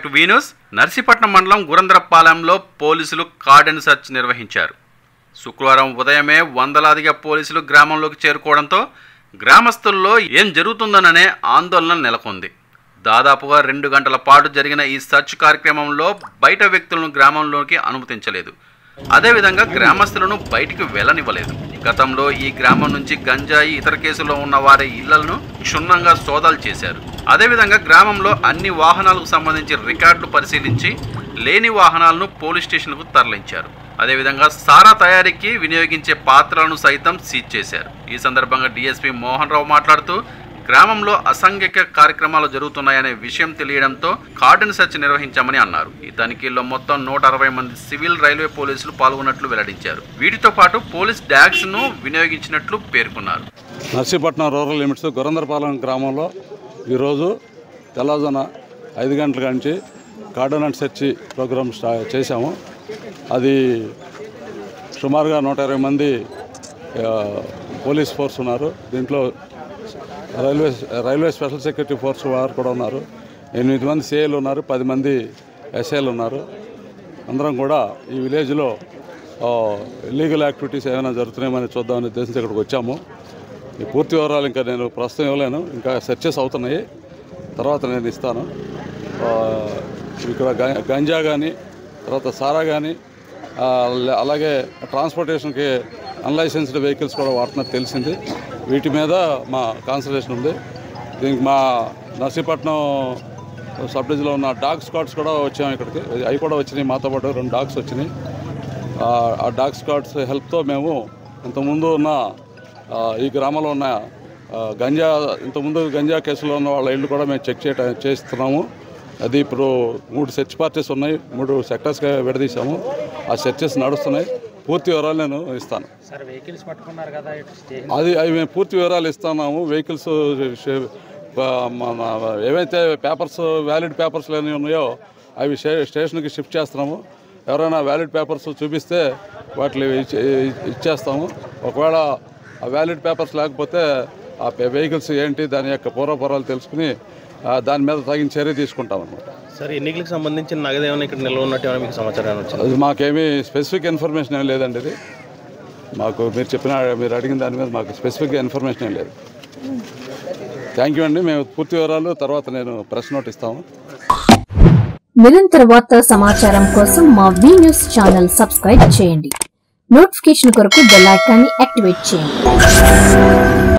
To V news. Narsipatnam మండలం గురంద్రపాలెంలో పోలీసులు cordon search నిర్వహించారు. శుక్రవారం ఉదయమే వందలాదిగా పోలీసులు గ్రామంలోకి చేరుకోవడంతో గ్రామస్తుల్లో ఏం జరుగుతుందననే ఆందోళన నెలకొంది. దాదాపుగా 2 గంటల పాటు జరిగిన ఈ సెర్చ్ కార్యక్రమంలో బయట వ్యక్తులను గ్రామంలోకి అనుమతించలేదు. అదేవిధంగా గ్రామస్తులను బయటికి వెళ్లనివ్వలేదు. గతంలో ఈ గ్రామం నుంచి గంజాయి ఇతర కేసుల్లో ఉన్న వారి ఇళ్లను క్షుణ్ణంగా సోదాలు చేశారు. అదేవిధంగా గ్రామంలో అన్ని వాహనాలకు సంబంధించి రికార్డులు పరిశీలించి లేని వాహనాలను పోలీస్ స్టేషన్కు తరలించారు. అదేవిధంగా సారా తయారీకి వినియోగించే పాత్రలను సైతం సీజ్ చేశారు. ఈ సందర్భంగా డీఎస్పీ మోహన్ రావు మాట్లాడుతూ గ్రామంలో అసాంఘిక కార్యక్రమాలు జరుగుతున్నాయనే విషయం తెలియడంతో కార్డన్ సెర్చ్ నిర్వహించామని అన్నారు. ఈ తనిఖీల్లో మొత్తం 160 మంది సివిల్ రైల్వే పోలీసులు పాల్గొన్నట్లు వెల్లడించారు. వీటితో పాటు పోలీస్ డాగ్స్ ను వినియోగించినట్లు పేర్కొన్నారు. నర్సీపట్నం రూరల్ లిమిట్స్ గురంద్రపాలెం గ్రామంలో ఈరోజు తెల్లవారుజామున 5 గంటల నుంచి కార్డన్ అండ్ సెర్చ్ ప్రోగ్రామ్ చేశాము. అది సుమారుగా 120 మంది పోలీస్ ఫోర్స్ ఉన్నారు. దీంట్లో రైల్వే స్పెషల్ సెక్యూరిటీ ఫోర్స్ వారు కూడా ఉన్నారు. 8 మంది సిఐలు ఉన్నారు, 10 మంది ఎస్ఐలు ఉన్నారు. అందరం కూడా ఈ విలేజ్లో ఇల్లీగల్ యాక్టివిటీస్ ఏమైనా జరుగుతున్నాయని చూద్దామని ఉద్దేశంతో ఇక్కడికి వచ్చాము. ఈ పూర్తి వివరాలు ఇంకా నేను ప్రస్తుతం ఇవ్వలేను, ఇంకా సెర్చెస్ అవుతున్నాయి, తర్వాత నేను ఇస్తాను. ఇక్కడ గంజా కానీ తర్వాత సారా కానీ అలాగే ట్రాన్స్పోర్టేషన్కి అన్లైసెన్స్డ్ వెహికల్స్ కూడా వాడుతున్నట్టు తెలిసింది. వీటి మీద మా కాన్సన్ట్రేషన్ ఉంది. దీనికి మా నర్సీపట్నం సబ్ డివిజన్లో ఉన్న డాగ్ స్క్వాడ్స్ కూడా వచ్చాము ఇక్కడికి. అవి కూడా వచ్చినాయి, మాతో పాటు 2 డాగ్స్ వచ్చినాయి. ఆ డాగ్ స్క్వాడ్స్ హెల్ప్తో మేము ఇంతకుముందు ఉన్న ఈ గ్రామంలో ఉన్న ఇంతకుముందు గంజా కేసులో ఉన్న వాళ్ళ ఇళ్ళు కూడా మేము చెక్ చేస్తున్నాము. అది ఇప్పుడు 3 సెర్చ్ పార్టీస్ ఉన్నాయి, 3 సెక్టర్స్గా విడదీశాము. ఆ సెర్చెస్ నడుస్తున్నాయి. పూర్తి వివరాలు నేను ఇస్తాను. అవి మేము పూర్తి వివరాలు ఇస్తున్నాము. వెహికల్స్ ఏవైతే పేపర్స్ వ్యాలిడ్ పేపర్స్ ఏమి ఉన్నాయో అవి స్టేషన్కి షిఫ్ట్ చేస్తున్నాము. ఎవరైనా వ్యాలిడ్ పేపర్స్ చూపిస్తే వాటిని ఇచ్చేస్తాము. ఒకవేళ ఆ వ్యాలిడ్ పేపర్స్ లేకపోతే ఆ వెహికల్స్ ఏంటి దాని యొక్క పూర్వపరాలు తెలుసుకుని దాని మీద తగిన చర్య తీసుకుంటాం అన్నమాట. సార్, ఎన్నికలకు సంబంధించిన నగదు ఏమైనా ఇక్కడ నిల్వ ఉన్నట్టు ఏమైనా మీకు సమాచారం వచ్చింది? అది మాకేమీ స్పెసిఫిక్ ఇన్ఫర్మేషన్ ఏం లేదండి. ఇది మాకు మీరు అడిగిన దాని మీద మాకు స్పెసిఫిక్గా ఇన్ఫర్మేషన్ ఏం లేదు. థ్యాంక్ యూ అండి. మేము పూర్తి వివరాలు తర్వాత నేను ప్రెస్ నోట్ ఇస్తాము. నిరంతర వార్తా సమాచారం కోసం మా వి న్యూస్ ఛానల్ సబ్స్క్రైబ్ చేయండి. నోటిఫికేషన్ కొరకు బెల్ ఐకాన్ని యాక్టివేట్ చేయండి.